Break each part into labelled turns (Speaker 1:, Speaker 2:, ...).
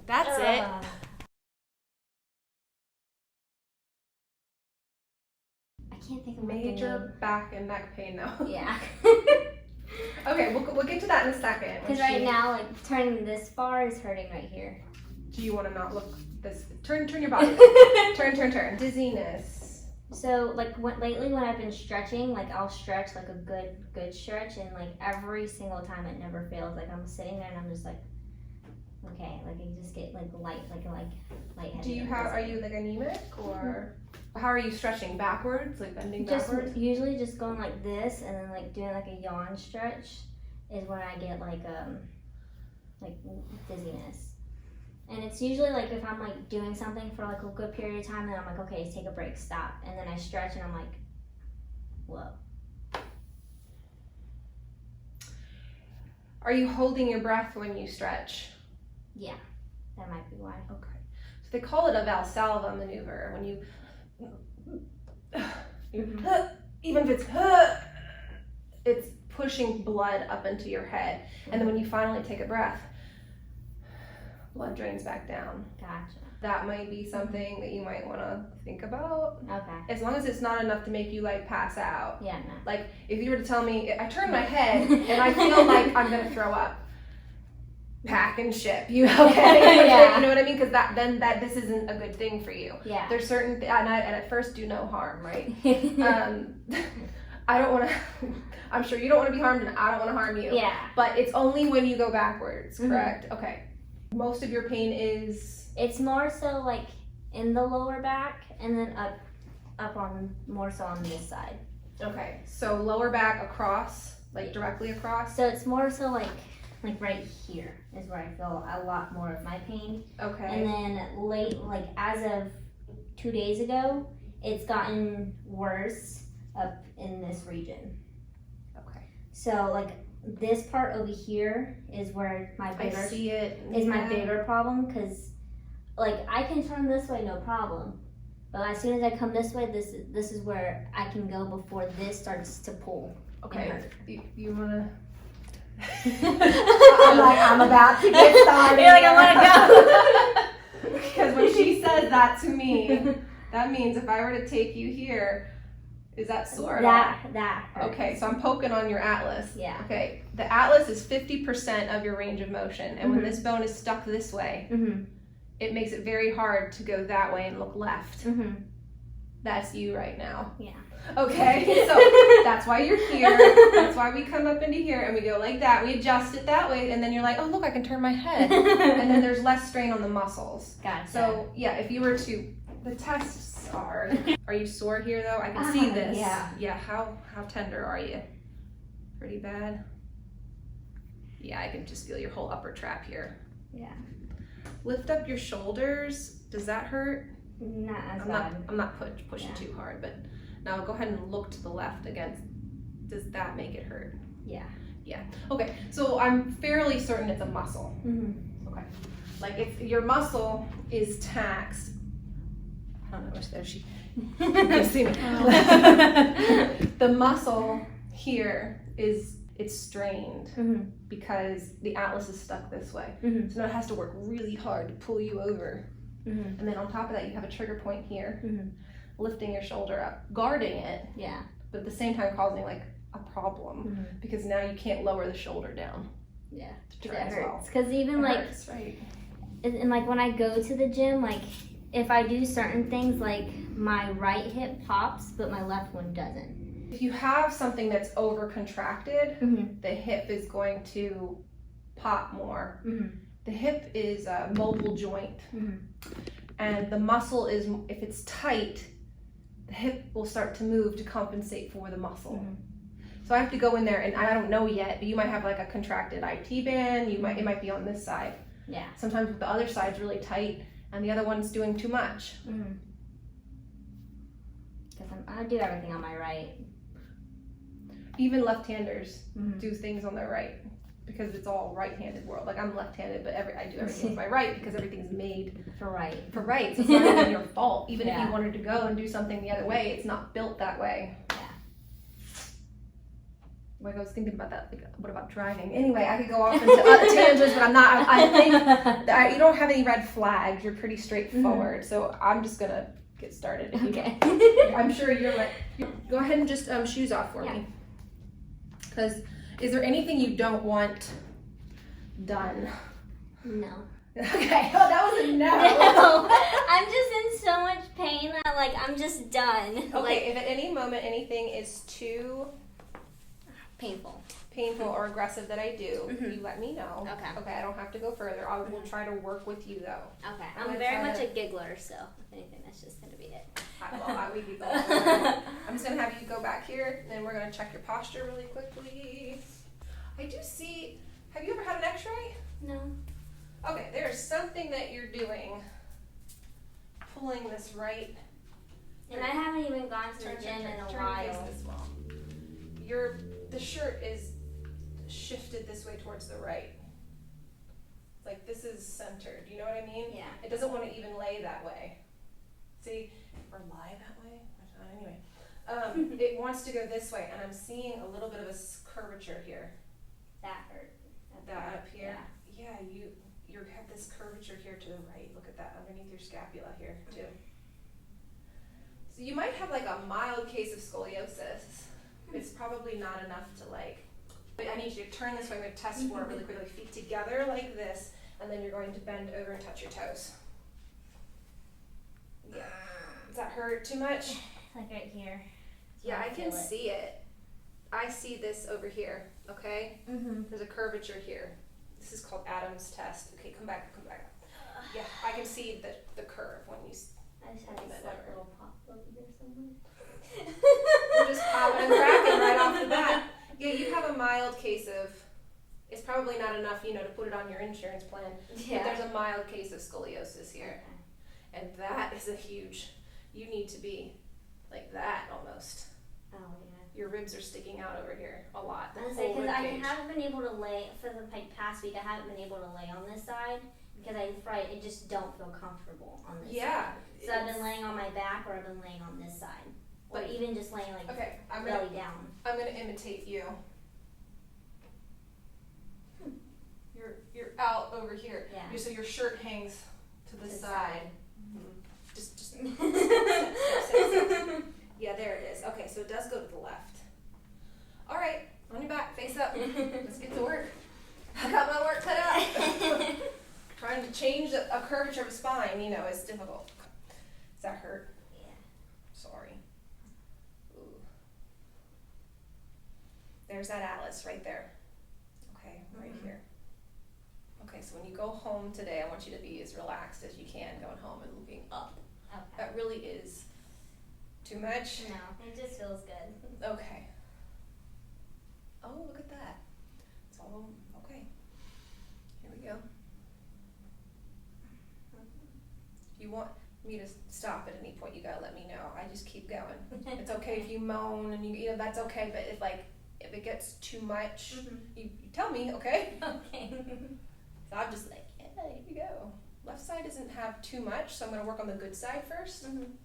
Speaker 1: That's it.
Speaker 2: I can't think of
Speaker 3: Major back and neck pain now.
Speaker 2: Yeah.
Speaker 3: Okay, we'll get to that in a second.
Speaker 2: Because right now, like, turning this far is hurting right here.
Speaker 3: Do you want to not look this? Turn your body. turn. Dizziness.
Speaker 2: So, like, lately when I've been stretching, like, I'll stretch, like, a good stretch, and, like, every single time it never fails. Like, I'm sitting there and I'm just like, okay, like, I just get, like, lightheaded.
Speaker 3: Are you, like, anemic, or how are you stretching? Backwards? Like, bending backwards?
Speaker 2: Usually just going like this, and then, like, doing, like, a yawn stretch is when I get, like, dizziness. And it's usually, like, if I'm, like, doing something for, like, a good period of time, then I'm like, okay, take a break, stop. And then I stretch, and I'm like, whoa.
Speaker 3: Are you holding your breath when you stretch?
Speaker 2: Yeah, that might be why.
Speaker 3: Okay. So they call it a Valsalva maneuver. When you, even if it's pushing blood up into your head. And then when you finally take a breath, blood drains back down.
Speaker 2: Gotcha.
Speaker 3: That might be something that you might want to think about.
Speaker 2: Okay.
Speaker 3: As long as it's not enough to make you, like, pass out.
Speaker 2: Yeah, no.
Speaker 3: Like, if you were to tell me, I turn my head and I feel like I'm going to throw up, pack and ship. You okay?
Speaker 2: Yeah.
Speaker 3: You know what I mean? Because this isn't a good thing for you.
Speaker 2: Yeah.
Speaker 3: There's certain, and at first do no harm, right? I don't want to, I'm sure you don't want to be harmed, and I don't want to harm you.
Speaker 2: Yeah.
Speaker 3: But it's only when you go backwards, correct? Mm-hmm. Okay. Most of your pain is?
Speaker 2: It's more so, like, in the lower back, and then up on, more so on this side.
Speaker 3: Okay. So lower back across, like directly across?
Speaker 2: So it's more so, like right here is where I feel a lot more of my pain.
Speaker 3: Okay.
Speaker 2: And then like, as of 2 days ago, it's gotten worse up in this region.
Speaker 3: Okay.
Speaker 2: So, like, this part over here is where my bigger problem, because, like, I can turn this way no problem, but as soon as I come this way, this is where I can go before this starts to pull.
Speaker 3: Okay. You wanna?
Speaker 1: I'm about to get started.
Speaker 2: You're like, I
Speaker 3: want to go. Because when she says that to me, that means if I were to take you here, is that sore?
Speaker 2: That hurts.
Speaker 3: Okay, so I'm poking on your atlas.
Speaker 2: Yeah.
Speaker 3: Okay, the atlas is 50% of your range of motion, and when this bone is stuck this way, it makes it very hard to go that way and look left. That's you right now.
Speaker 2: Yeah.
Speaker 3: Okay, so that's why you're here. That's why we come up into here and we go like that. We adjust it that way, and then you're like, oh, look, I can turn my head. And then there's less strain on the muscles.
Speaker 2: Gotcha.
Speaker 3: So, yeah, if you were to, the tests are you sore here, though? I can see this.
Speaker 2: Yeah.
Speaker 3: Yeah, how tender are you? Pretty bad? Yeah, I can just feel your whole upper trap here.
Speaker 2: Yeah.
Speaker 3: Lift up your shoulders. Does that hurt?
Speaker 2: Not as bad.
Speaker 3: I'm not pushing too hard, but now go ahead and look to the left again. Does that make it hurt?
Speaker 2: Yeah.
Speaker 3: Yeah. Okay, so I'm fairly certain it's a muscle. Okay. Like, if your muscle is taxed, I don't know if there she can see me. The muscle here it's strained because the atlas is stuck this way. So now it has to work really hard to pull you over. And then on top of that, you have a trigger point here, lifting your shoulder up, guarding it, but at the same time causing, like, a problem because now you can't lower the shoulder down.
Speaker 2: Yeah,
Speaker 3: to
Speaker 2: it
Speaker 3: turn as
Speaker 2: hurts.
Speaker 3: well.
Speaker 2: Because even, like,
Speaker 3: hurts, right.
Speaker 2: And, like, when I go to the gym, like, if I do certain things, like, my right hip pops, but my left one doesn't.
Speaker 3: If you have something that's over contracted, the hip is going to pop more. The hip is a mobile joint, and the muscle is, if it's tight, the hip will start to move to compensate for the muscle. So I have to go in there, and I don't know yet, but you might have, like, a contracted IT band. It might be on this side.
Speaker 2: Yeah.
Speaker 3: Sometimes the other side's really tight, and the other one's doing too much.
Speaker 2: Because I do everything on my right.
Speaker 3: Even left-handers do things on their right because it's all right-handed world. Like, I'm left-handed, but I do everything with my right because everything's made
Speaker 2: for right.
Speaker 3: So it's not even your fault. Even if you wanted to go and do something the other way, it's not built that way. Like I was thinking about that. Like, what about driving? Anyway, I could go off into other tangents, but I'm not. I think you don't have any red flags. You're pretty straightforward. So I'm just gonna get started.
Speaker 2: Okay.
Speaker 3: I'm sure you're like. Go ahead and just shoes off for me. Because is there anything you don't want done?
Speaker 2: No.
Speaker 3: Okay. Oh, that was a no.
Speaker 2: No. I'm just in so much pain that like I'm just done.
Speaker 3: Okay.
Speaker 2: Like,
Speaker 3: If at any moment anything is too
Speaker 2: painful
Speaker 3: or aggressive that I do, you let me know.
Speaker 2: Okay.
Speaker 3: Okay, I don't have to go further. I will try to work with you though.
Speaker 2: Okay.
Speaker 3: I'm
Speaker 2: I'm
Speaker 3: gonna
Speaker 2: very
Speaker 3: try
Speaker 2: much
Speaker 3: to-
Speaker 2: a giggler, so if anything, that's just gonna be it.
Speaker 3: We could go. I'm just gonna have you go back here, and we're gonna check your posture really quickly. I do see. Have you ever had an X-ray?
Speaker 2: No.
Speaker 3: Okay, there's something that you're doing. Pulling this right.
Speaker 2: And I haven't even gone to the gym in a
Speaker 3: Turn your
Speaker 2: while.
Speaker 3: face this wall. The shirt is shifted this way towards the right. Like this is centered. You know what I mean?
Speaker 2: Yeah.
Speaker 3: It doesn't want to even lay that way. See, or lie that way. Anyway, it wants to go this way, and I'm seeing a little bit of a curvature here.
Speaker 2: That hurt.
Speaker 3: That up here.
Speaker 2: Yeah.
Speaker 3: Yeah, you have this curvature here to the right. Look at that underneath your scapula here too. So you might have like a mild case of scoliosis. It's probably not enough to like. But I need you to turn this way. I'm going to test for it really quickly. Feet together like this, and then you're going to bend over and touch your toes. Yeah. Does that hurt too much?
Speaker 2: Like right here.
Speaker 3: Yeah, I can
Speaker 2: feel it.
Speaker 3: see it. I see this over here. Okay.
Speaker 2: Mm-hmm.
Speaker 3: There's a curvature here. This is called Adam's test. Okay, come back. Yeah, I can see the curve when you.
Speaker 2: I just had a slight little pop over here somewhere.
Speaker 3: We're just popping and cracking right off the bat. Yeah, you have a mild case of. It's probably not enough, to put it on your insurance plan.
Speaker 2: Yeah.
Speaker 3: But there's a mild case of scoliosis here, and that is a huge. You need to be like that almost.
Speaker 2: Oh yeah.
Speaker 3: Your ribs are sticking out over here a lot.
Speaker 2: Because I haven't been able to lay for the past week. I haven't been able to lay on this side because I just don't feel comfortable on this.
Speaker 3: Yeah.
Speaker 2: Side. So I've been laying on my back, or I've been laying on this side, or
Speaker 3: Like-
Speaker 2: even just laying like
Speaker 3: Okay, I'm
Speaker 2: belly down.
Speaker 3: gonna imitate you. You're out over here.
Speaker 2: Yeah.
Speaker 3: So your shirt hangs to the
Speaker 2: To the
Speaker 3: side.
Speaker 2: side.
Speaker 3: Just. Yeah, there it is. Okay, so it does go to the left. All right, on your back, face up. Let's get to work. I got my work cut out. Trying to change a curvature of a spine, is difficult. Does that hurt?
Speaker 2: Yeah.
Speaker 3: Sorry. Ooh. There's that atlas right there. Okay, right here. Okay, so when you go home today, I want you to be as relaxed as you can going home and looking up.
Speaker 2: Okay.
Speaker 3: That really is too much?
Speaker 2: No, it just feels good.
Speaker 3: Okay. Oh, look at that. It's all okay. Here we go. If you want me to stop at any point, you gotta let me know. I just keep going. It's okay if you moan and that's okay, but if it gets too much, you tell me, okay?
Speaker 2: Okay.
Speaker 3: So I'm just like, yeah, here we go. Left side doesn't have too much, so I'm gonna work on the good side first. And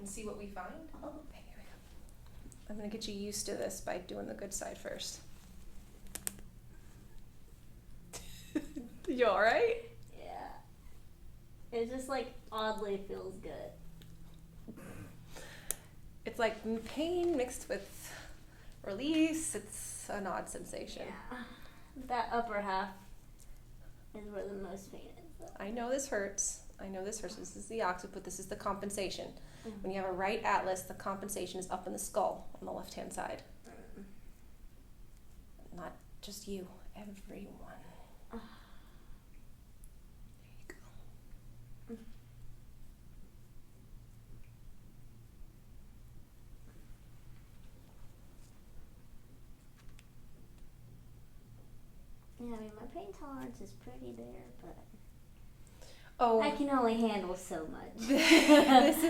Speaker 3: see what we find. Oh, okay, here we go. I'm gonna get you used to this by doing the good side first. You alright?
Speaker 2: Yeah. It just oddly feels good.
Speaker 3: It's like pain mixed with release. It's an odd sensation.
Speaker 2: Yeah. That upper half is where the most pain is.
Speaker 3: I know this hurts. This is the occiput. This is the compensation. When you have a right atlas, the compensation is up in the skull on the left-hand side. Not just you, everyone. There you go.
Speaker 2: Yeah, my pain tolerance is pretty there, but
Speaker 3: Oh,
Speaker 2: I can only handle so much.
Speaker 3: this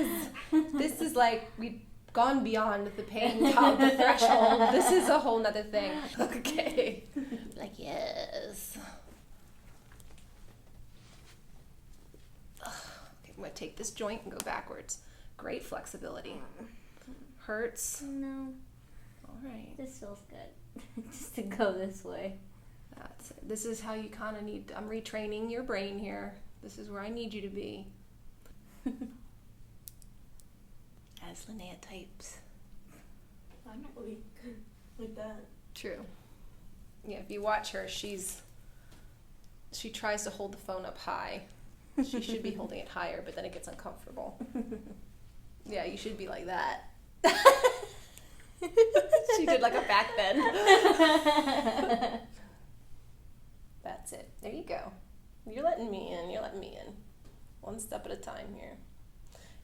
Speaker 3: is like we've gone beyond the pain top the threshold. This is a whole nother thing. Okay. Yes. Okay, I'm gonna take this joint and go backwards. Great flexibility. Hurts.
Speaker 2: No.
Speaker 3: All right.
Speaker 2: This feels good. Just to go this way.
Speaker 3: That's it. This is how you kind of need, I'm retraining your brain here. This is where I need you to be. As Linnea types.
Speaker 1: I'm not really good like that.
Speaker 3: True. Yeah, if you watch her, she tries to hold the phone up high. She should be holding it higher, but then it gets uncomfortable. Yeah, you should be like that. She did like a back bend. That's it. There you go. You're letting me in. You're letting me in. One step at a time here.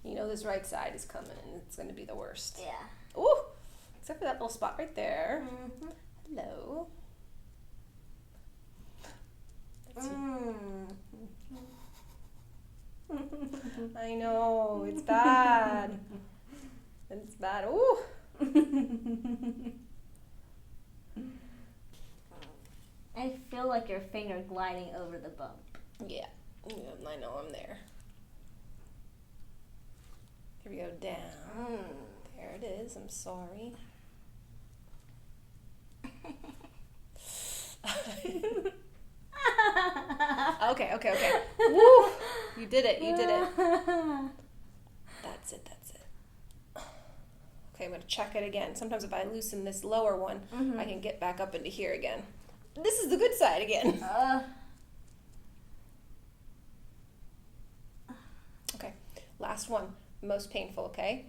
Speaker 3: You know this right side is coming, and it's going to be the worst.
Speaker 2: Yeah.
Speaker 3: Ooh! Except for that little spot right there. Mm-hmm. Hello. I know. It's bad. It's bad. Ooh!
Speaker 2: I feel like your finger gliding over the bump.
Speaker 3: Yeah, I know I'm there. Here we go, down. There it is. I'm sorry. Okay. Woo! You did it. That's it. Okay, I'm going to check it again. Sometimes if I loosen this lower one, I can get back up into here again. This is the good side again. Okay, last one. Most painful, okay?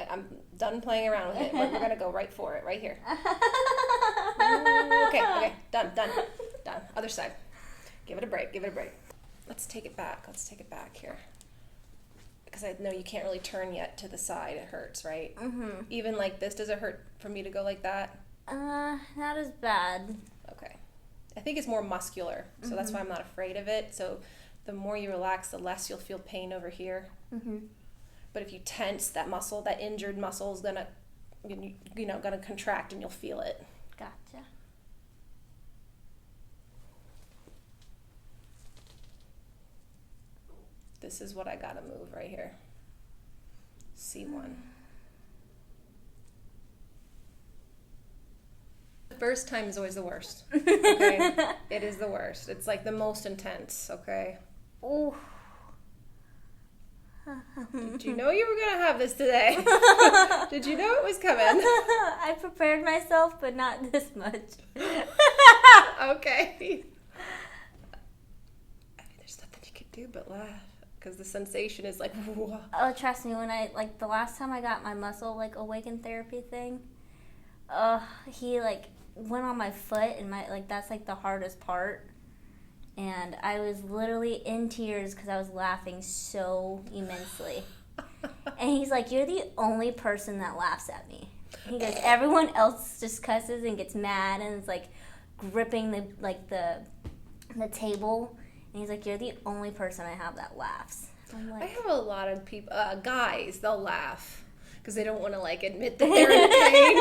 Speaker 3: I'm done playing around with it. We're going to go right for it, right here. Okay, done. Other side. Give it a break. Let's take it back here. Because I know you can't really turn yet to the side. It hurts, right? Even like this, does it hurt for me to go like that?
Speaker 2: Not as bad.
Speaker 3: Okay. I think it's more muscular, so that's why I'm not afraid of it. So the more you relax, the less you'll feel pain over here. But if you tense that muscle, that injured muscle is gonna contract, and you'll feel it.
Speaker 2: Gotcha.
Speaker 3: This is what I gotta move right here. C1. The first time is always the worst. Okay? It is the worst. It's like the most intense, okay?
Speaker 2: Ooh.
Speaker 3: Did you know you were gonna have this today? Did you know it was coming?
Speaker 2: I prepared myself, but not this much.
Speaker 3: Okay. I mean, there's nothing you can do but laugh. Because the sensation is like, whoa.
Speaker 2: Oh, trust me, when the last time I got my muscle, awaken therapy thing, he, went on my foot, and that's, the hardest part. And I was literally in tears because I was laughing so immensely. And he's like, you're the only person that laughs at me. He goes, everyone else just cusses and gets mad and is, gripping the table. And he's like, you're the only person I have that laughs. I'm like,
Speaker 3: I have a lot of people, guys, they'll laugh because they don't want to admit that they're in pain.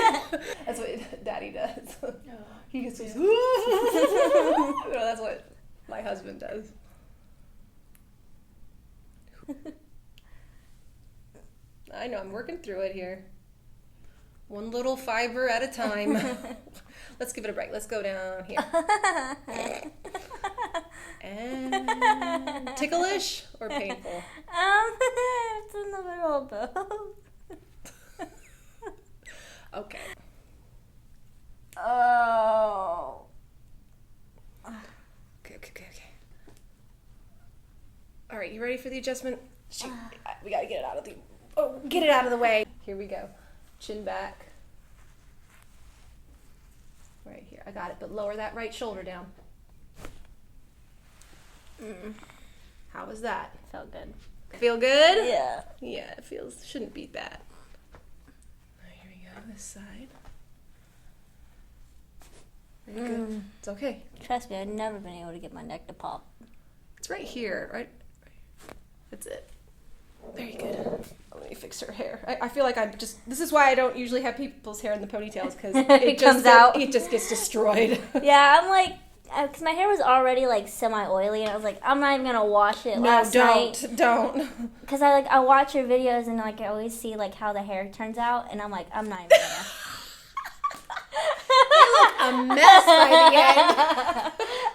Speaker 3: That's what Daddy does. He just goes, that's what my husband does. I know, I'm working through it here. One little fiber at a time. Let's give it a break. Let's go down here. And ticklish or painful?
Speaker 2: It's in the middle of both.
Speaker 3: Okay.
Speaker 2: Oh.
Speaker 3: Okay. All right, you ready for the adjustment? Shoot, we gotta get it out of the way. Here we go. Chin back. Right here. I got it, but lower that right shoulder down. How was that?
Speaker 2: Felt good.
Speaker 3: Feel good?
Speaker 2: Yeah.
Speaker 3: Yeah, it shouldn't be bad. Here we go, this side. Very good. It's okay.
Speaker 2: Trust me, I've never been able to get my neck to pop.
Speaker 3: It's right here, right? That's it. Very good. Let me fix her hair. I feel like this is why I don't usually have people's hair in the ponytails, because it
Speaker 2: comes out.
Speaker 3: It just gets destroyed.
Speaker 2: Yeah, I'm like, because my hair was already semi-oily, and I was like, I'm not even gonna wash it last night.
Speaker 3: Don't.
Speaker 2: Because I watch your videos, and I always see how the hair turns out, and I'm like, I'm not even gonna.
Speaker 3: a mess by the end.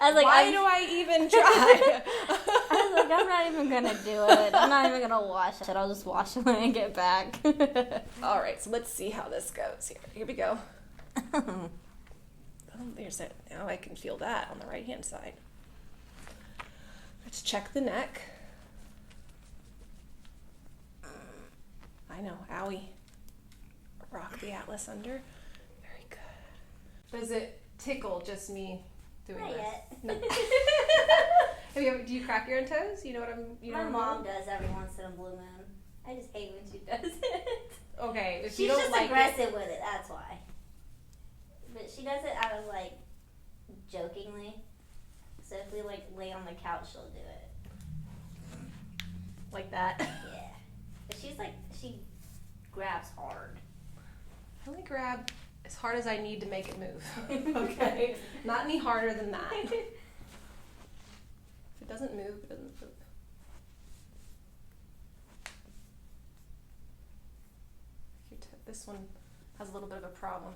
Speaker 2: I was like,
Speaker 3: why do I even try?
Speaker 2: I was like, I'm not even gonna do it. I'm not even gonna wash it. I'll just wash it when I get back.
Speaker 3: All right, so let's see how this goes here. Here we go. Oh, there's it. Now I can feel that on the right hand side. Let's check the neck. I know, owie. Rock the atlas under. Very good. Does it tickle just me doing
Speaker 2: Not
Speaker 3: this?
Speaker 2: yet.
Speaker 3: Do you crack your own toes? You know what I'm. You know
Speaker 2: My
Speaker 3: what I'm
Speaker 2: mom does every once in a blue moon. I just hate when she does it.
Speaker 3: Okay, if
Speaker 2: She's
Speaker 3: you don't
Speaker 2: just
Speaker 3: like
Speaker 2: aggressive with it. That's why. But she does it out of like jokingly. So if we like lay on the couch, she'll do it.
Speaker 3: like that.
Speaker 2: Yeah. But she's like she grabs hard.
Speaker 3: I only grab as hard as I need to make it move. Okay? Not any harder than that. If it doesn't move, it doesn't move. This one has a little bit of a problem.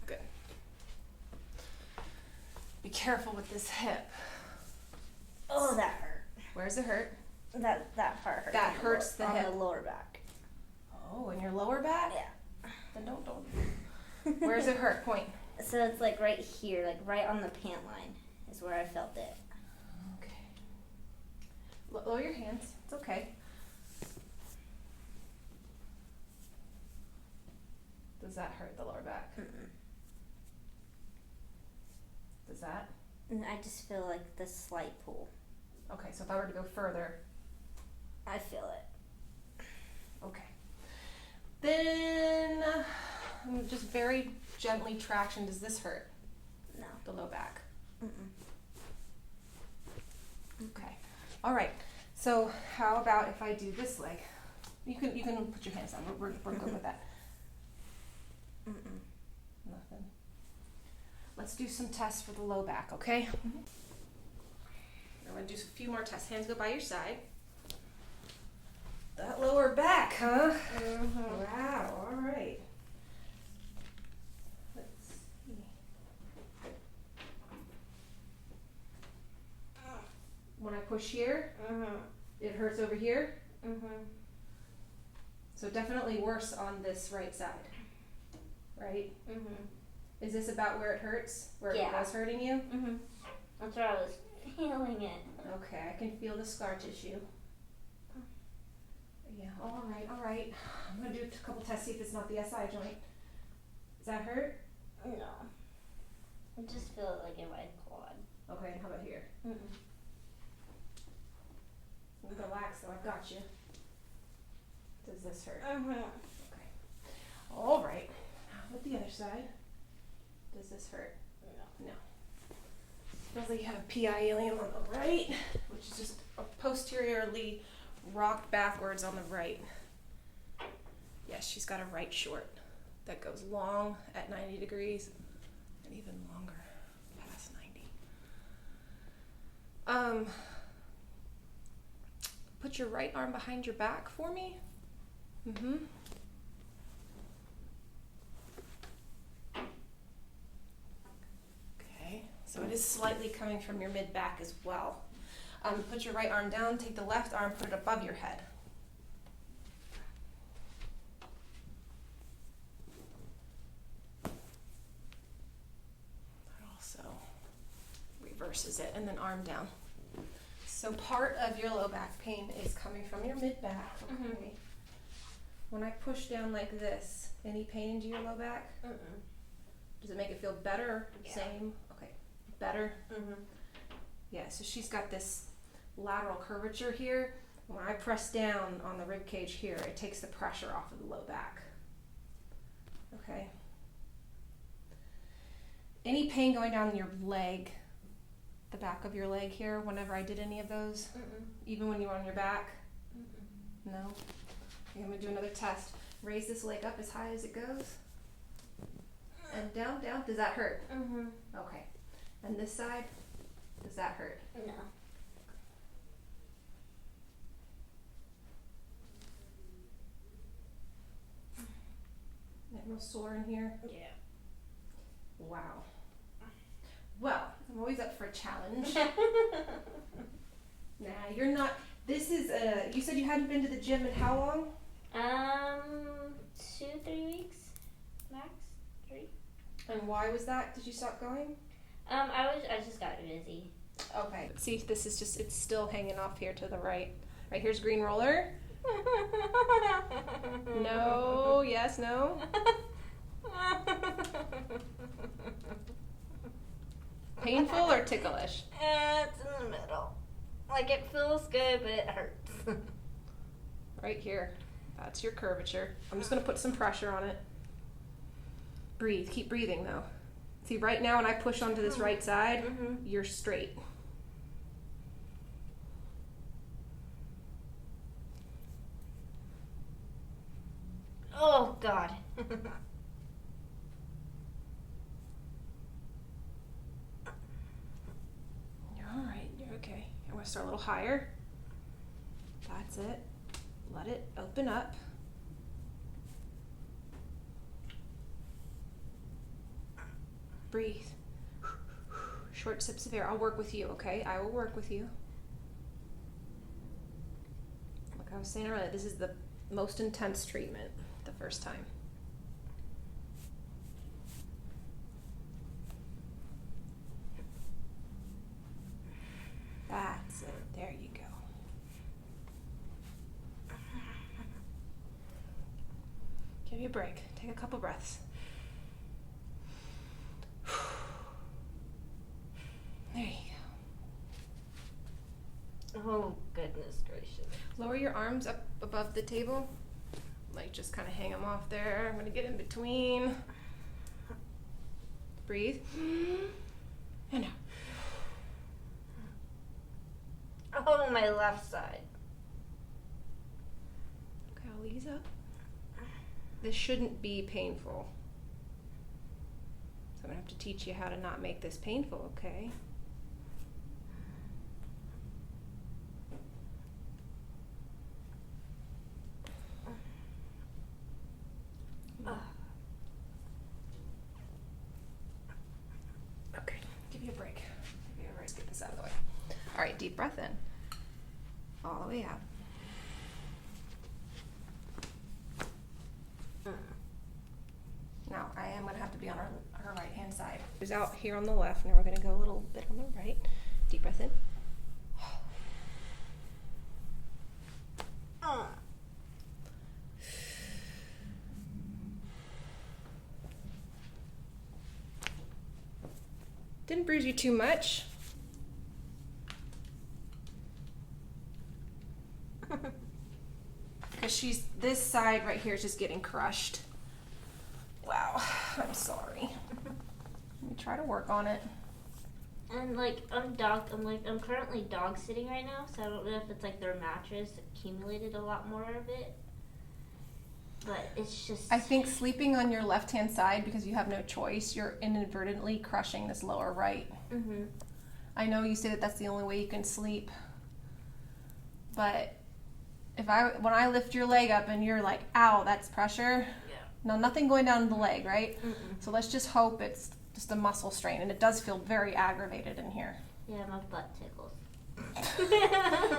Speaker 3: Good. Be careful with this hip.
Speaker 2: Oh, that hurt.
Speaker 3: Where's it hurt?
Speaker 2: That part hurts.
Speaker 3: That hurts the hip.
Speaker 2: On the lower back.
Speaker 3: Oh, in your lower back?
Speaker 2: Yeah.
Speaker 3: Then don't. Where's it hurt? Point.
Speaker 2: So it's like right here, like right on the pant line is where I felt it.
Speaker 3: Okay. Lower your hands. It's okay. Does that hurt the lower back?
Speaker 2: Mm-mm.
Speaker 3: Does that?
Speaker 2: And I just feel like the slight pull.
Speaker 3: Okay, so if I were to go further.
Speaker 2: I feel it.
Speaker 3: Okay. Then just very gently traction. Does this hurt?
Speaker 2: No.
Speaker 3: The low back.
Speaker 2: Mm-mm.
Speaker 3: Okay. All right. So how about if I do this leg? You can put your hands down. We're good with that.
Speaker 2: Mm-mm.
Speaker 3: Nothing. Let's do some tests for the low back, okay?
Speaker 2: Mm-hmm.
Speaker 3: I'm going to do a few more tests. Hands go by your side. That lower back, huh?
Speaker 2: Mm-hmm.
Speaker 3: Wow, all right. Let's see. When I push here,
Speaker 2: Mm-hmm.
Speaker 3: it hurts over here.
Speaker 2: Mm-hmm.
Speaker 3: So definitely worse on this right side, right?
Speaker 2: Mm-hmm.
Speaker 3: Is this about where it hurts? Where
Speaker 2: Yeah.
Speaker 3: it was hurting you?
Speaker 2: Mm-hmm. That's where I was feeling it.
Speaker 3: Okay, I can feel the scar tissue. Yeah, all right. I'm going to do a couple tests, see if it's not the SI joint. Does that hurt?
Speaker 2: No. I just feel it like in my quad.
Speaker 3: Okay, and how about here?
Speaker 2: Mm-mm.
Speaker 3: Relax though, I've got you. Does this hurt?
Speaker 2: Mm-hmm.
Speaker 3: Okay. All right. How about the other side? Does this hurt? No. Feels like you have a PI ilium on the right, which is just posteriorly rocked backwards on the right. Yes, she's got a right short that goes long at 90 degrees and even longer past 90. Put your right arm behind your back for me. Mm-hmm. Okay, so it is slightly coming from your mid-back as well. Put your right arm down, take the left arm, put it above your head. That also reverses it, and then arm down. So part of your low back pain is coming from your mid-back. Okay.
Speaker 2: Mm-hmm.
Speaker 3: When I push down like this, any pain into your low back?
Speaker 2: Mm-mm.
Speaker 3: Does it make it feel better?
Speaker 2: Yeah.
Speaker 3: Same? Okay. Better?
Speaker 2: Mm-hmm.
Speaker 3: Yeah, so she's got this lateral curvature here. When I press down on the rib cage here, it takes the pressure off of the low back. Okay. Any pain going down your leg, the back of your leg here, whenever I did any of those?
Speaker 2: Mm-mm.
Speaker 3: Even when you were on your back?
Speaker 2: Mm-mm.
Speaker 3: No? Okay, I'm going to do another test. Raise this leg up as high as it goes. And down, down. Does that hurt?
Speaker 2: Mm-hmm.
Speaker 3: Okay. And this side? Does that hurt?
Speaker 2: No.
Speaker 3: little sore in here?
Speaker 2: Yeah.
Speaker 3: Wow. Well, I'm always up for a challenge. Nah, you're not. This is you said you hadn't been to the gym in how long?
Speaker 2: 2-3 weeks, max 3.
Speaker 3: And why was that? Did you stop going?
Speaker 2: I just got busy.
Speaker 3: Okay. See, this is just, it's still hanging off here to the right. Right here's green roller. No, yes, no. Painful or ticklish?
Speaker 2: It's in the middle. Like it feels good, but it hurts.
Speaker 3: Right here. That's your curvature. I'm just gonna put some pressure on it. Breathe. Keep breathing though. See, right now when I push onto this right side, you're straight.
Speaker 2: Oh, God.
Speaker 3: You're all right. You're okay. I'm gonna start a little higher. That's it. Let it open up. Breathe. Short sips of air. I'll work with you, okay? I will work with you. Like I was saying earlier, this is the most intense treatment the first time. That's it. There you go. Give you a break. Take a couple breaths. There you go.
Speaker 2: Oh, goodness gracious.
Speaker 3: Lower your arms up above the table. Like just kind of hang them off there. I'm going to get in between. Breathe. And out.
Speaker 2: Oh, my left side.
Speaker 3: Okay, I'll ease up. This shouldn't be painful. So I'm going to have to teach you how to not make this painful, okay? Okay, give you a break. Give you a break. Get this out of the way. All right, deep breath in. All the way out. Now, I am going to have to be on her right-hand side. She's out here on the left, and we're going to go a little bit on the right. Deep breath in. Didn't bruise you too much. Because this side right here is just getting crushed. Wow, I'm sorry. Let me try to work on it.
Speaker 2: And like I'm currently dog sitting right now, so I don't know if it's like their mattress accumulated a lot more of it. But it's just,
Speaker 3: I think sleeping on your left-hand side because you have no choice, you're inadvertently crushing this lower right.
Speaker 2: Mm-hmm.
Speaker 3: I know you say that that's the only way you can sleep, but when I lift your leg up and you're like, ow, that's pressure.
Speaker 2: Yeah.
Speaker 3: No, nothing going down the leg, right?
Speaker 2: Mm-mm.
Speaker 3: So let's just hope it's just a muscle strain, and it does feel very aggravated in here.
Speaker 2: Yeah, my butt tickles.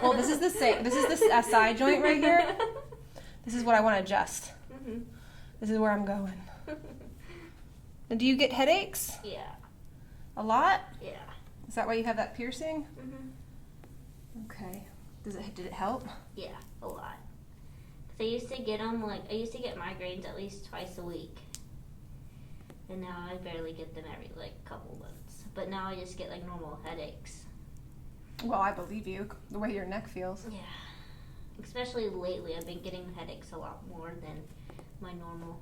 Speaker 3: Well, this is the side joint right here. This is what I want to adjust.
Speaker 2: Mm-hmm.
Speaker 3: This is where I'm going. And do you get headaches?
Speaker 2: Yeah.
Speaker 3: A lot?
Speaker 2: Yeah.
Speaker 3: Is that why you have that piercing?
Speaker 2: Mm-hmm.
Speaker 3: Okay. Did it help?
Speaker 2: Yeah, a lot. 'Cause I used to get migraines at least twice a week. And now I barely get them every couple months. But now I just get normal headaches.
Speaker 3: Well, I believe you, the way your neck feels.
Speaker 2: Yeah. Especially lately, I've been getting headaches a lot more than my normal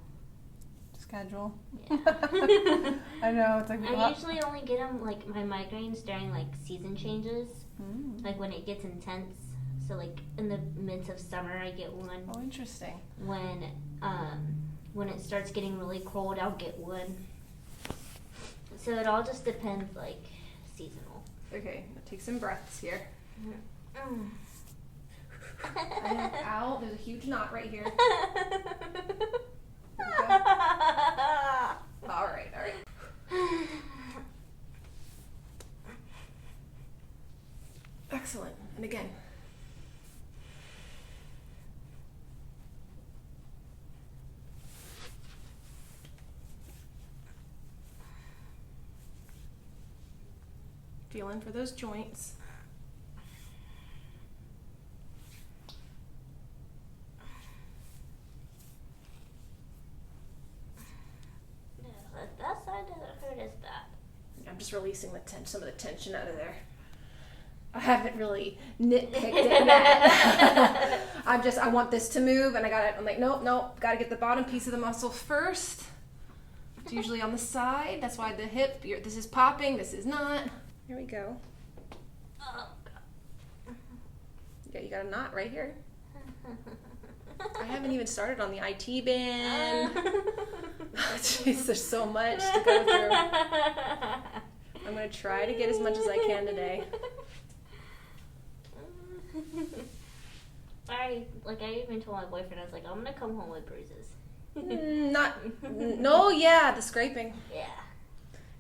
Speaker 3: schedule.
Speaker 2: Yeah.
Speaker 3: I know, it's like
Speaker 2: I usually only get them my migraines during season changes, when it gets intense. So in the midst of summer, I get one.
Speaker 3: Oh, interesting.
Speaker 2: When it starts getting really cold, I'll get one. So it all just depends, seasonal.
Speaker 3: Okay, take some breaths here.
Speaker 2: Mm.
Speaker 3: And out. There's a huge knot right here. And again. Feeling for those joints.
Speaker 2: That side doesn't hurt as bad.
Speaker 3: I'm just releasing some of the tension out of there. I haven't really nitpicked it yet. I want this to move, and I'm like, nope, gotta get the bottom piece of the muscle first. It's usually on the side. That's why the hip, this is popping, this is not. Here we go.
Speaker 2: Oh,
Speaker 3: Yeah, you got a knot right here. I haven't even started on the IT band. Jeez, there's so much to go through. I'm going to try to get as much as I can today.
Speaker 2: I even told my boyfriend, I was like, I'm going to come home with bruises.
Speaker 3: The scraping.
Speaker 2: Yeah.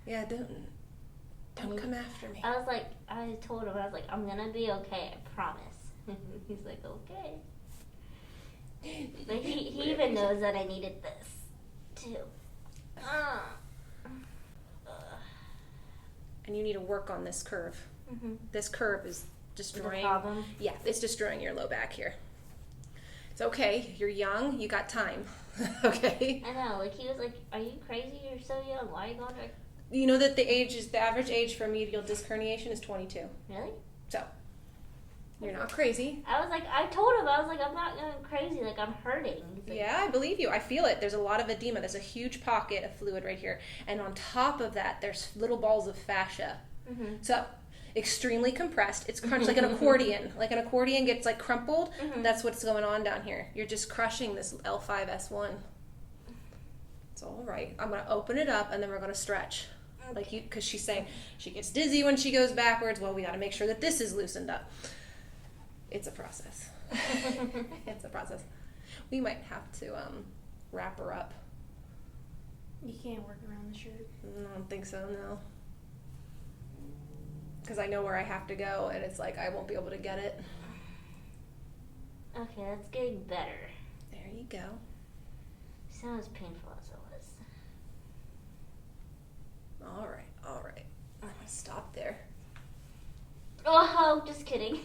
Speaker 3: Yeah, don't come after me.
Speaker 2: I was like, I told him, I was like, I'm going to be okay, I promise. He's like, okay. But he even knows that I needed this, too.
Speaker 3: And you need to work on this curve.
Speaker 2: Mm-hmm.
Speaker 3: This curve is destroying.
Speaker 2: The problem?
Speaker 3: Yeah, it's destroying your low back here. It's okay. You're young. You got time. Okay.
Speaker 2: I know. Like, he was like, "Are you crazy? You're so young. Why are you going to?"
Speaker 3: You know that the average age for medial disc herniation is 22.
Speaker 2: Really?
Speaker 3: So you're not crazy.
Speaker 2: I was like, I told him, I was like, I'm not going crazy. Like, I'm hurting. He's like,
Speaker 3: Yeah, I believe you. I feel it. There's a lot of edema. There's a huge pocket of fluid right here, and on top of that, there's little balls of fascia.
Speaker 2: Mm-hmm.
Speaker 3: So extremely compressed. It's crunched like an accordion. Like an accordion gets like crumpled.
Speaker 2: Mm-hmm.
Speaker 3: That's what's going on down here. You're just crushing this L5S1. It's all right. I'm going to open it up and then we're going to stretch.
Speaker 2: Okay.
Speaker 3: Like you, because she's saying she gets dizzy when she goes backwards. Well, we got to make sure that this is loosened up. It's a process. It's a process. We might have to wrap her up.
Speaker 1: You can't work around the shirt.
Speaker 3: I don't think so, no. Because I know where I have to go, and it's like I won't be able to get it.
Speaker 2: Okay, that's getting better.
Speaker 3: There you go.
Speaker 2: Sounds painful as it was.
Speaker 3: All right. I'm gonna stop there.
Speaker 2: Oh, just kidding.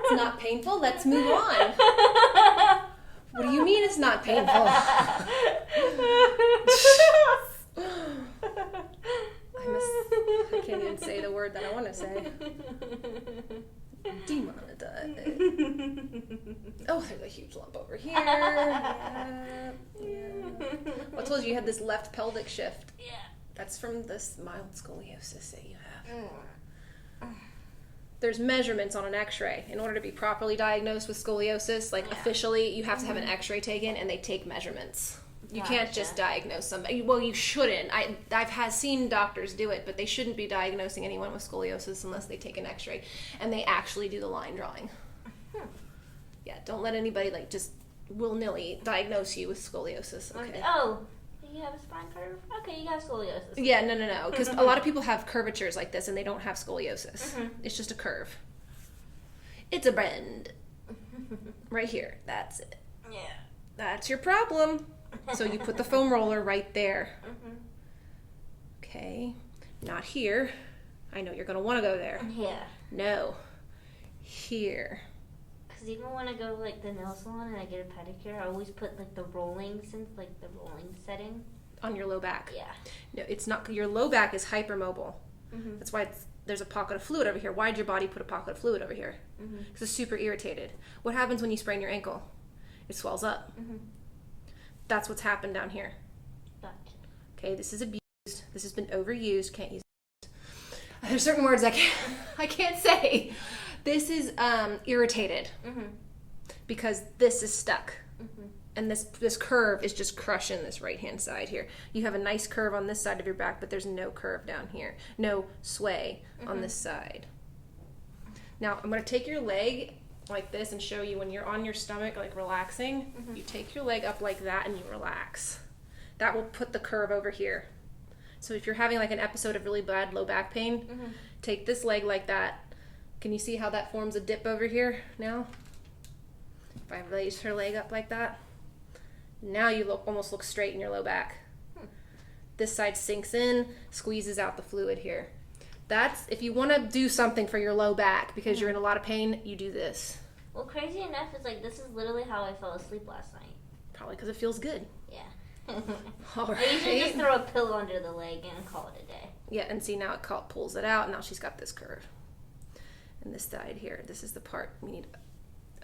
Speaker 3: It's not painful. Let's move on. What do you mean it's not painful? I can't even say the word that I want to say. Demonetized. Oh, there's a huge lump over here. Yeah. Well, I told you had this left pelvic shift.
Speaker 2: Yeah.
Speaker 3: That's from this mild scoliosis that you have. There's measurements on an x-ray. In order to be properly diagnosed with scoliosis, like officially, you have to have an x-ray taken and they take measurements. You can't just diagnose somebody. Well, you shouldn't. I've seen doctors do it, but they shouldn't be diagnosing anyone with scoliosis unless they take an x-ray and they actually do the line drawing. Yeah, don't let anybody just willy-nilly diagnose you with scoliosis. Okay.
Speaker 2: Oh, you have a spine curve? Okay, you got scoliosis.
Speaker 3: Yeah, no. Because a lot of people have curvatures like this and they don't have scoliosis. It's just a curve. It's a bend. Right here. That's it.
Speaker 2: Yeah.
Speaker 3: That's your problem. So you put the foam roller right there. Okay. Not here. I know you're going to want to go there.
Speaker 2: Yeah.
Speaker 3: No. Here.
Speaker 2: Because even when I go to the nail salon and I get a pedicure, I always put the rolling setting.
Speaker 3: On your low back.
Speaker 2: Yeah.
Speaker 3: No, it's not. Your low back is hypermobile. That's why there's a pocket of fluid over here. Why'd your body put a pocket of fluid over here? Because it's super irritated. What happens when you sprain your ankle? It swells up. That's what's happened down here.
Speaker 2: Gotcha.
Speaker 3: Okay, this is abused. This has been overused. Can't use it. There's certain words I can't say. This is irritated because this is stuck. And this curve is just crushing this right-hand side here. You have a nice curve on this side of your back, but there's no curve down here. No sway on this side. Now, I'm going to take your leg like this and show you when you're on your stomach, relaxing. You take your leg up like that and you relax. That will put the curve over here. So if you're having an episode of really bad low back pain, take this leg like that, Can you see how that forms a dip over here now? If I raise her leg up like that, now you almost look straight in your low back. This side sinks in, squeezes out the fluid here. That's, if you want to do something for your low back because you're in a lot of pain, you do this.
Speaker 2: Well, crazy enough is like this is literally how I fell asleep last night.
Speaker 3: Probably because it feels good.
Speaker 2: Yeah.
Speaker 3: All right.
Speaker 2: I usually just throw a pillow under the leg and call it a day.
Speaker 3: Yeah, and see now it pulls it out. Now she's got this curve. And this side here, this is the part we need to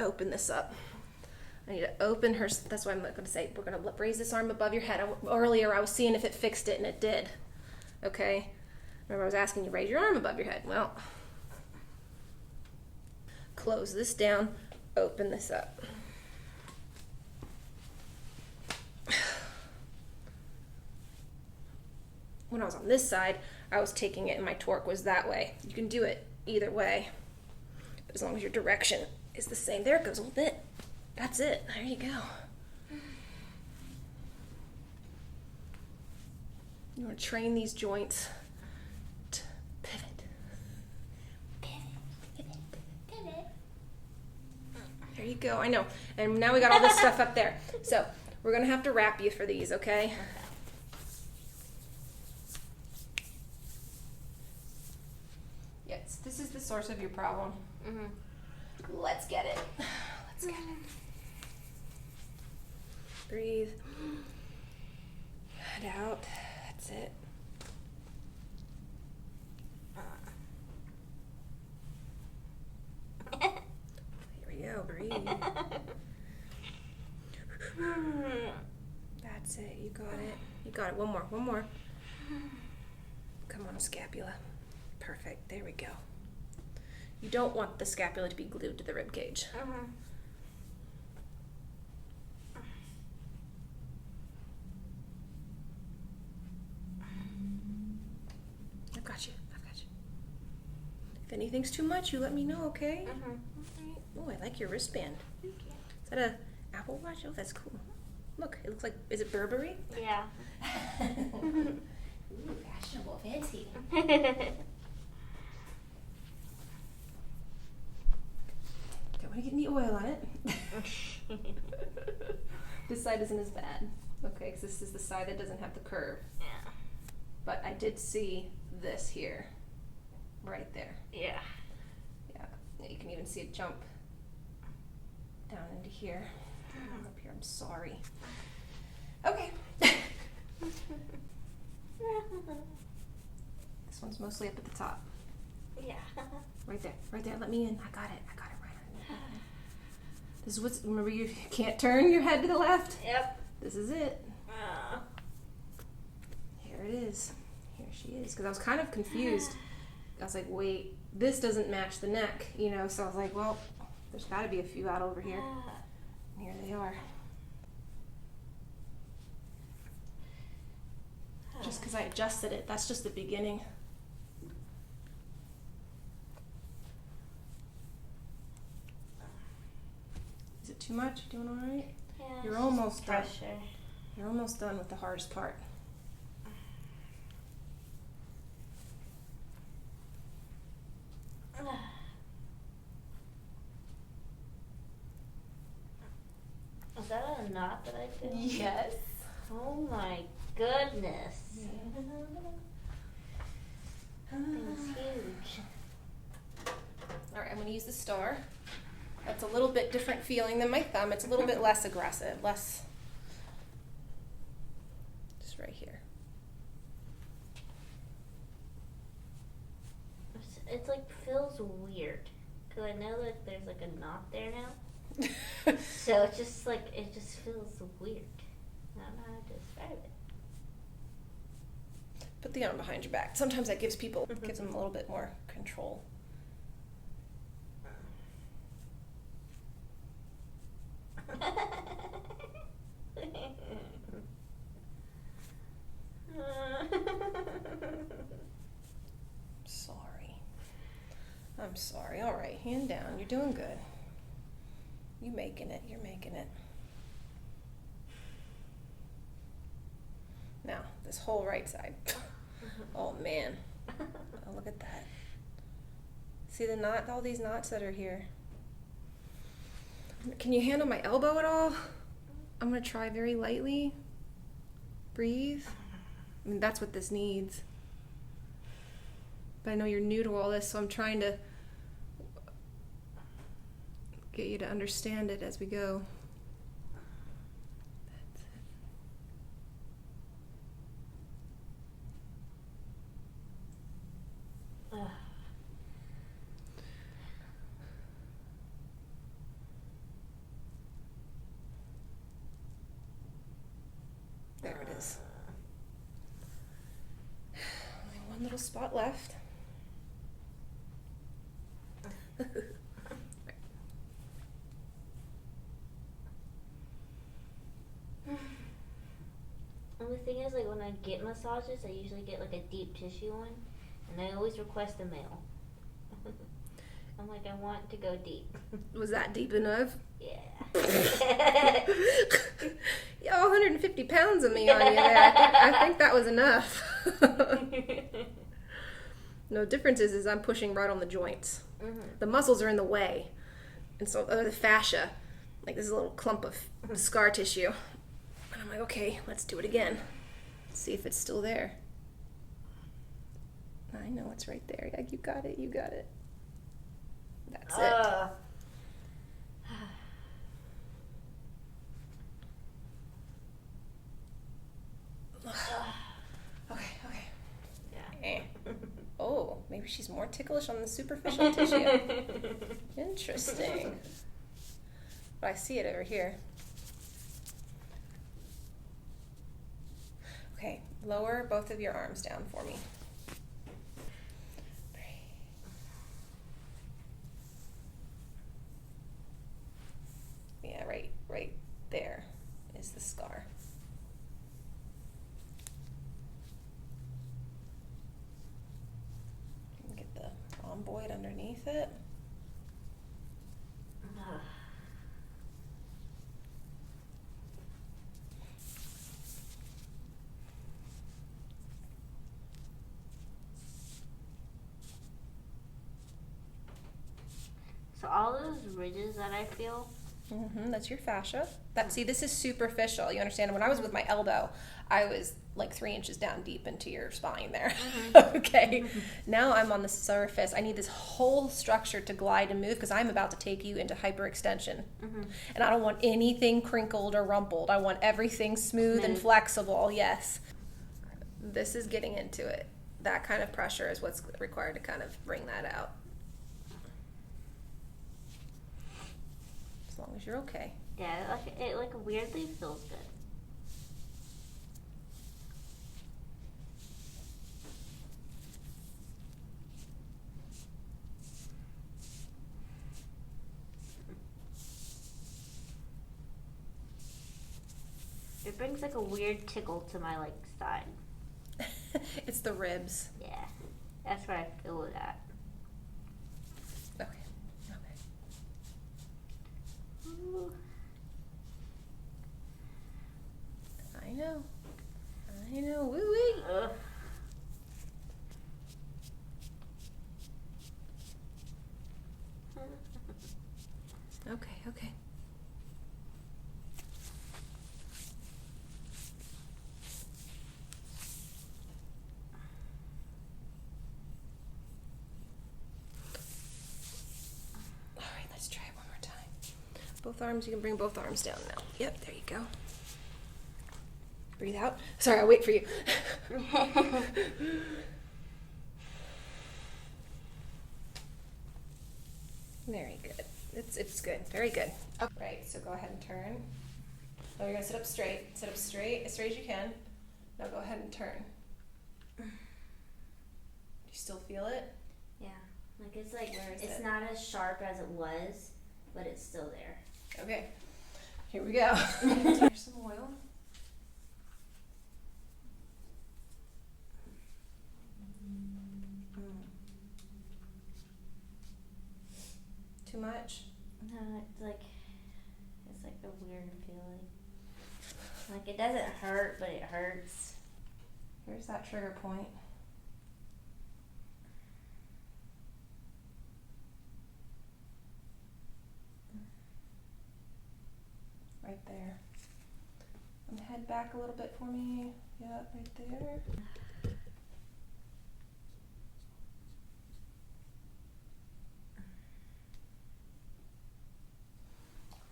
Speaker 3: open this up. I need to open her. That's why I'm going to say we're going to raise this arm above your head. Earlier I was seeing if it fixed it, and it did. Okay? Remember I was asking you raise your arm above your head. Well, close this down, open this up. When I was on this side, I was taking it and my torque was that way. You can do it either way, but as long as your direction is the same. There it goes a little bit. That's it. There you go. You want to train these joints to pivot. Pivot. There you go. I know. And now we got all this stuff up there. So we're going to have to wrap you for these, okay? Yes, this is the source of your problem. Mm-hmm. Let's get it. Let's get it. Breathe. Head out. That's it. Here we go. Breathe. That's it. You got it. You got it. One more. One more. Come on, scapula. Perfect. There we go. You don't want the scapula to be glued to the rib cage. I've got you. I've got you. If anything's too much, you let me know, okay? Oh, I like your wristband.
Speaker 2: Thank you.
Speaker 3: Is that a Apple Watch? Oh, that's cool. Look, it looks like, is it Burberry?
Speaker 2: Yeah.
Speaker 3: Ooh, fashionable, fancy. Don't want to get any oil on it. This side isn't as bad. Okay, because this is the side that doesn't have the curve.
Speaker 2: Yeah.
Speaker 3: But I did see this here. Right there.
Speaker 2: Yeah.
Speaker 3: Yeah. You can even see it jump down into here. Up here, I'm sorry. Okay. This one's mostly up at the top.
Speaker 2: Yeah.
Speaker 3: Right there. Right there. Let me in. I got it. I got it right underneath. This is what's, remember you can't turn your head to the left?
Speaker 2: Yep.
Speaker 3: This is it. Here it is. Here she is. Because I was kind of confused. I was like, wait, this doesn't match the neck, you know, so I was like, well, there's got to be a few out over here. And here they are. Just because I adjusted it, that's just the beginning. Is it too much? Doing all right?
Speaker 2: Yeah.
Speaker 3: You're almost done.
Speaker 2: Pressure.
Speaker 3: You're almost done with the hardest part.
Speaker 2: Is that a knot that I did?
Speaker 3: Yes.
Speaker 2: Oh my goodness. It's huge.
Speaker 3: All right, I'm going to use the star. That's a little bit different feeling than my thumb. It's a little bit less aggressive, less, just right here.
Speaker 2: It's like feels weird because I know that there's like a knot there now. So it's just like it just feels weird. I don't know how to describe it.
Speaker 3: Put the arm behind your back. Sometimes that gives them a little bit more control. Sorry. I'm sorry. All right, hand down. You're doing good. You making it. You're making it. Now, this whole right side. Oh, man. Oh, look at that. See the knot, all these knots that are here. Can you handle my elbow at all? I'm gonna try very lightly. Breathe. I mean, that's what this needs. But I know you're new to all this, so I'm trying to get you to understand it as we go. That's it. There it is. Only one little spot left.
Speaker 2: And the thing is, like, when I get massages, I usually get like a deep tissue one, and I always request a male. I'm like, I want to go deep.
Speaker 3: Was that deep enough?
Speaker 2: Yeah.
Speaker 3: You have 150 pounds of me on you there. I think that was enough. No, difference is I'm pushing right on the joints.
Speaker 2: Mm-hmm.
Speaker 3: The muscles are in the way. And so the fascia, like this is a little clump of scar tissue. And I'm like, okay, let's do it again. See if it's still there. I know it's right there. Yeah, you got it, you got it. That's it. Okay.
Speaker 2: Yeah.
Speaker 3: Oh, maybe she's more ticklish on the superficial tissue. Interesting. But I see it over here. Okay, lower both of your arms down for me. Yeah, right there is the scar. You can get the rhomboid underneath it.
Speaker 2: So all those ridges that I feel.
Speaker 3: That's your fascia. See, this is superficial. You understand? When I was with my elbow, I was like 3 inches down deep into your spine there. Okay. Now I'm on the surface. I need this whole structure to glide and move because I'm about to take you into hyperextension. And I don't want anything crinkled or rumpled. I want everything smooth and flexible. Yes. This is getting into it. That kind of pressure is what's required to kind of bring that out. As long as you're okay.
Speaker 2: Yeah, it weirdly feels good. It brings like a weird tickle to my like side.
Speaker 3: It's the ribs.
Speaker 2: Yeah, that's where I feel it at.
Speaker 3: Okay.
Speaker 2: Ooh.
Speaker 3: I know. Woo-wee. Okay. All right, let's try it one more time. Both arms, you can bring both arms down now. Yep, there you go. Breathe out. Sorry, I'll wait for you. Very good. It's good. Very good. Okay. Right, so go ahead and turn. Oh, you're gonna sit up straight. Sit up straight as you can. Now go ahead and turn. Do you still feel it?
Speaker 2: Yeah, like it's like
Speaker 3: Where is
Speaker 2: it's
Speaker 3: it?
Speaker 2: not as sharp as it was, but it's still there.
Speaker 3: Okay. Here we go. Here's some oil. Too much?
Speaker 2: No, it's like a weird feeling. Like it doesn't hurt, but it hurts.
Speaker 3: Here's that trigger point. right there. And head back a little bit for me. Yep, right there.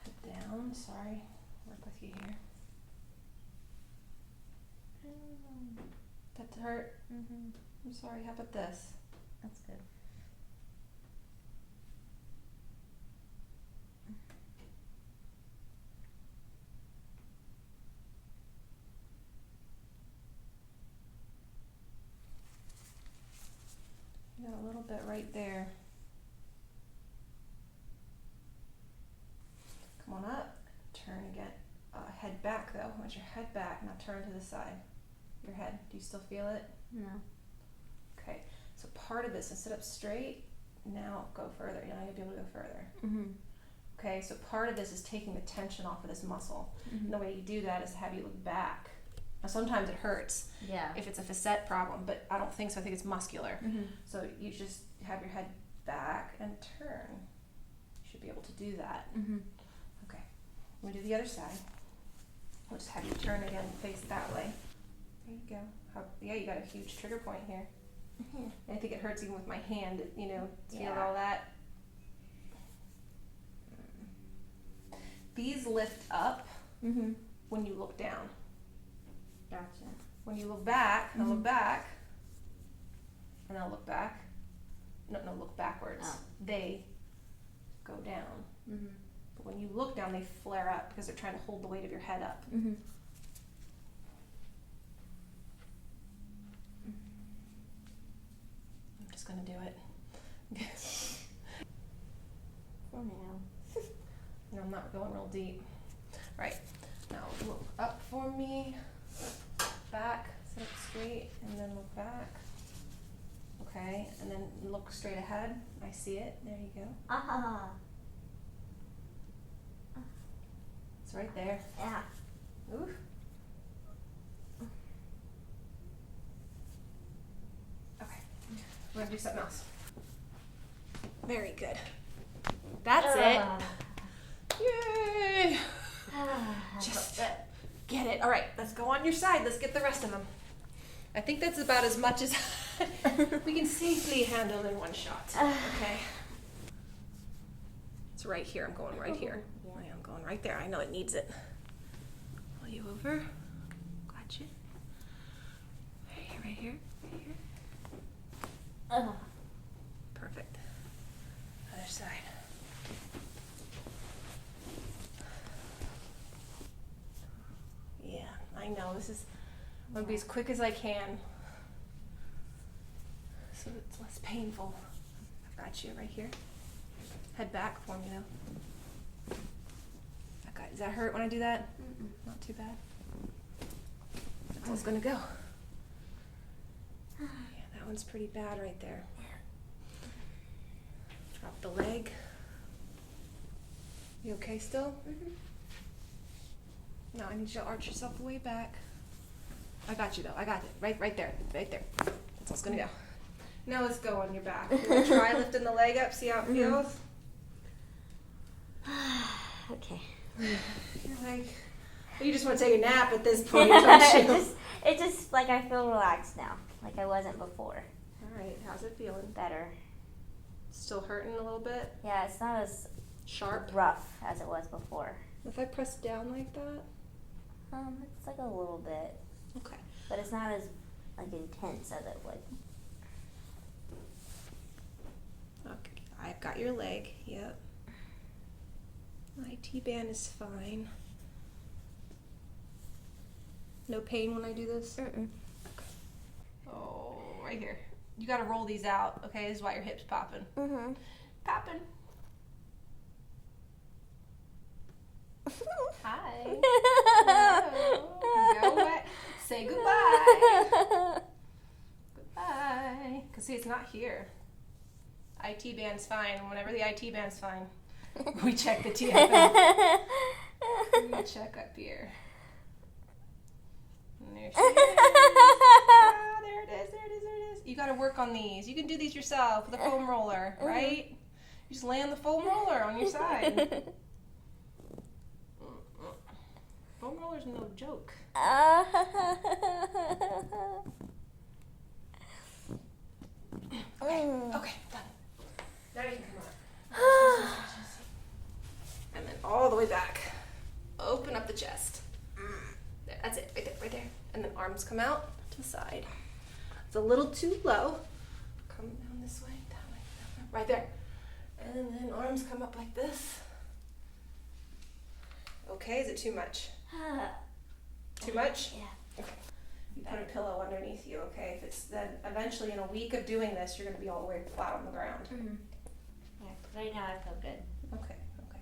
Speaker 3: Head down, sorry. Work with you here. That hurt?
Speaker 2: Mm-hmm.
Speaker 3: I'm sorry, how about this?
Speaker 2: That's good.
Speaker 3: You got a little bit right there. Come on up, turn again. Head back though. I want your head back, now turn to the side. Your head, do you still feel it?
Speaker 2: No.
Speaker 3: Okay, so part of this is sit up straight, now go further. Now you'll be able to go further.
Speaker 2: Mm-hmm.
Speaker 3: Okay, so part of this is taking the tension off of this muscle.
Speaker 2: Mm-hmm.
Speaker 3: And the way you do that is to have you look back. Now sometimes it hurts
Speaker 2: Yeah.
Speaker 3: if it's a facet problem, but I don't think so. I think it's muscular.
Speaker 2: Mm-hmm.
Speaker 3: So you just have your head back and turn. You should be able to do that.
Speaker 2: Mm-hmm.
Speaker 3: Okay, we'll do the other side. We'll just have you turn again, face that way. There you go. Yeah, you got a huge trigger point here.
Speaker 2: Mm-hmm.
Speaker 3: And I think it hurts even with my hand, you know, to feel
Speaker 2: Yeah.
Speaker 3: all that. These lift up
Speaker 2: Mm-hmm.
Speaker 3: when you look down.
Speaker 2: Gotcha.
Speaker 3: When you look back,
Speaker 2: Mm-hmm.
Speaker 3: I'll look back, and I'll look back. No, look backwards.
Speaker 2: Oh.
Speaker 3: They go down.
Speaker 2: Mm-hmm.
Speaker 3: But when you look down, they flare up because they're trying to hold the weight of your head up.
Speaker 2: Mm-hmm.
Speaker 3: I'm just gonna do it.
Speaker 2: For now.
Speaker 3: And I'm not going real deep. Right, now look up for me, back, sit up straight, and then look back. Okay, and then look straight ahead. I see it, there you go.
Speaker 2: Ah.
Speaker 3: It's right there.
Speaker 2: Yeah.
Speaker 3: Oof. Okay, we're gonna do something else. Very good. That's it. Yay! Just get it. All right, let's go on your side. Let's get the rest of them. I think that's about as much as we can safely handle in one shot. Okay. It's right here. I'm going right here.
Speaker 2: Yeah.
Speaker 3: I'm going right there. I know it needs it. Pull you over. Gotcha. Right here. Right here. Perfect. Other side. Yeah, I know. This is, I'm going to be as quick as I can so it's less painful. I've got you right here. Head back for me though. Okay, does that hurt when I do that?
Speaker 2: Mm-mm.
Speaker 3: Not too bad. That's how it's going to go. Yeah, that one's pretty bad right there. Drop the leg. You okay still?
Speaker 2: Mm-hmm.
Speaker 3: No, I need you to arch yourself way back. I got you though. I got it. Right there. Right there. That's how it's gonna go. Now let's go on your back. You wanna try lifting the leg up, see how it feels?
Speaker 2: Okay.
Speaker 3: You're like, you just want to take a nap at this point, don't you?
Speaker 2: It just like I feel relaxed now, like I wasn't before.
Speaker 3: Alright, how's it feeling?
Speaker 2: Better.
Speaker 3: Still hurting a little bit?
Speaker 2: Yeah, it's not as
Speaker 3: Sharp?
Speaker 2: rough as it was before.
Speaker 3: If I press down like that?
Speaker 2: It's like a little bit,
Speaker 3: Okay.
Speaker 2: but it's not as like intense as it would.
Speaker 3: Okay, I've got your leg, yep. My T-band is fine. No pain when I do this?
Speaker 2: Mm-mm.
Speaker 3: Oh, right here. You gotta roll these out, okay? This is why your hip's popping.
Speaker 2: Mm-hmm.
Speaker 3: Popping. Hi. Hello. Go away. Say goodbye. Goodbye. Because see, it's not here. IT band's fine. Whenever the IT band's fine, we check the TFM. We check up here. And there she is. Ah, there it is, there it is, there it is. You got to work on these. You can do these yourself with a foam roller, right? You just lay on the foam roller on your side. Foam roller's no joke. Okay, done. Now you can come up. And then all the way back. Open up the chest. There, that's it, right there. And then arms come out to the side. It's a little too low. Come down this way, that way, right there. And then arms come up like this. Okay, is it too much? Too much?
Speaker 2: Yeah.
Speaker 3: Okay. You put a pillow underneath you, okay? If it's then eventually in a week of doing this, you're gonna be all the way flat on the ground.
Speaker 2: Yeah, right now I feel good.